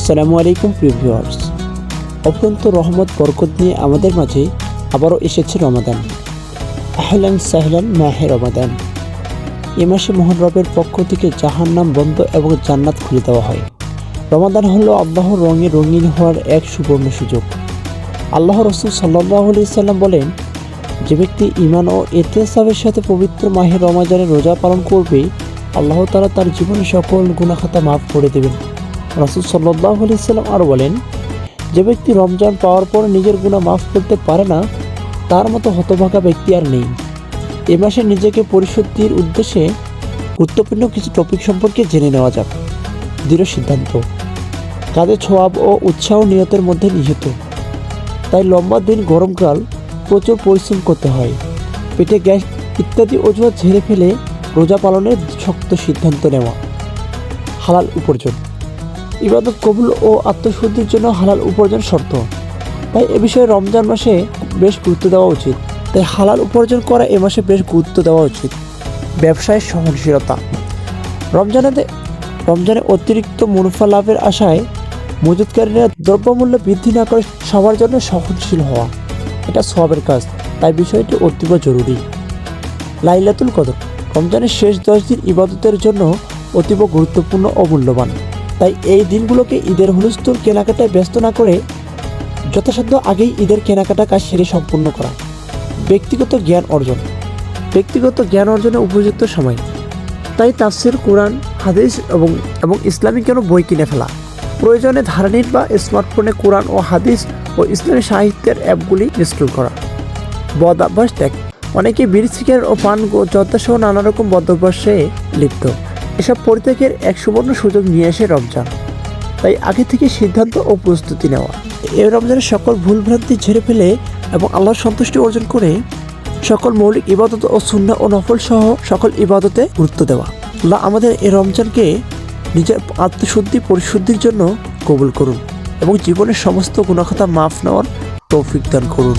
আসসালামু আলাইকুম প্রিয় ভিউয়ার্স। অত্যন্ত রহমত বরকত নিয়ে আমাদের মাঝে আবারও এসেছে রমাদান। আহলান সাহলান মাহে রমাদান। এ মাসে মহান রবের পক্ষ থেকে জাহান্নাম বন্ধ এবং জান্নাত খুলে দেওয়া হয়। রমাদান হলো আল্লাহর রঙে রঙিন হওয়ার এক সুবর্ণ সুযোগ। আল্লাহ রাসূল সাল্লাল্লাহু আলাইহি সাল্লাম বলেন, যে ব্যক্তি ঈমান ও ইহতিসাবের সাথে পবিত্র মাহে রমাদানের রোজা পালন করবে, আল্লাহ তাআলা তার জীবনের সকল গুনাহ খাতা মাফ করে দেবেন। রাসূল সাল্লাল্লাহু আলাইহি সাল্লাম আরও বলেন, যে ব্যক্তি রমজান পাওয়ার পর নিজের গুনাহ মাফ করতে পারে না, তার মতো হতভাগা ব্যক্তি আর নেই। এ মাসে নিজেকে পরিশুদ্ধির উদ্দেশ্যে গুরুত্বপূর্ণ কিছু টপিক সম্পর্কে জেনে নেওয়া যাক। দৃঢ় সিদ্ধান্ত, কাজে ছোয়াব ও উৎসাহ নিয়তের মধ্যে নিহিত। তাই লম্বা দিন, গরমকাল, প্রচুর পরিশ্রম করতে হয়। পেটে গ্যাস ইত্যাদি অজুহাত ঝেড়ে ফেলে রোজা পালনের শক্ত সিদ্ধান্ত নেওয়া। হালাল উপার্জন, ইবাদত কবুল ও আত্মশুদ্ধির জন্য হালাল উপার্জন শর্ত। তাই এ বিষয়ে রমজান মাসে বেশ গুরুত্ব দেওয়া উচিত। তাই হালাল উপার্জন করা এ মাসে বেশ গুরুত্ব দেওয়া উচিত। ব্যবসায় সহনশীলতা, রমজানে অতিরিক্ত মুনাফা লাভের আশায় মজুতকারীরা দ্রব্যমূল্য বৃদ্ধি না করে সবার জন্য সহনশীল হওয়া, এটা সওয়াবের কাজ। তাই বিষয়টি অতীব জরুরি। লাইলাতুল কদর, রমজানের শেষ 10 দিন ইবাদতের জন্য অতীব গুরুত্বপূর্ণ ও মূল্যবান। তাই এই দিনগুলোকে ঈদের হুলস্থুল কেনাকাটায় ব্যস্ত না করে যথাসাধ্য আগেই ঈদের কেনাকাটা কাজ সেরে সম্পূর্ণ করা। ব্যক্তিগত জ্ঞান অর্জনের উপযুক্ত সময়। তাই তাফসীর, কোরআন, হাদিস এবং ইসলামিক কোনো বই কিনে ফেলা। প্রয়োজনে ধারানির বা স্মার্টফোনে কোরআন ও হাদিস ও ইসলামী সাহিত্যের অ্যাপগুলি ইনস্টল করা। বদ অভ্যাস ত্যাগ, অনেকে বিড়ি, সিগারেট ও পান জর্দাসহ নানা রকম বদ অভ্যাসে লিপ্ত। এসব পরিত্যাগের এক সুবর্ণ সুযোগ নিয়ে আসে রমজান। তাই আগে থেকে সিদ্ধান্ত ও প্রস্তুতি নেওয়া। এই রমজানের সকল ভুলভ্রান্তি ঝেড়ে ফেলে এবং আল্লাহর সন্তুষ্টি অর্জন করে সকল মৌলিক ইবাদত ও সুন্নাহ ও নফল সহ সকল ইবাদতে গুরুত্ব দেওয়া। আল্লাহ আমাদের এই রমজানকে নিজের আত্মশুদ্ধি পরিশুদ্ধির জন্য কবুল করুন এবং জীবনের সমস্ত গুনাহ খাতা মাফ নেওয়ার তৌফিক দান করুন।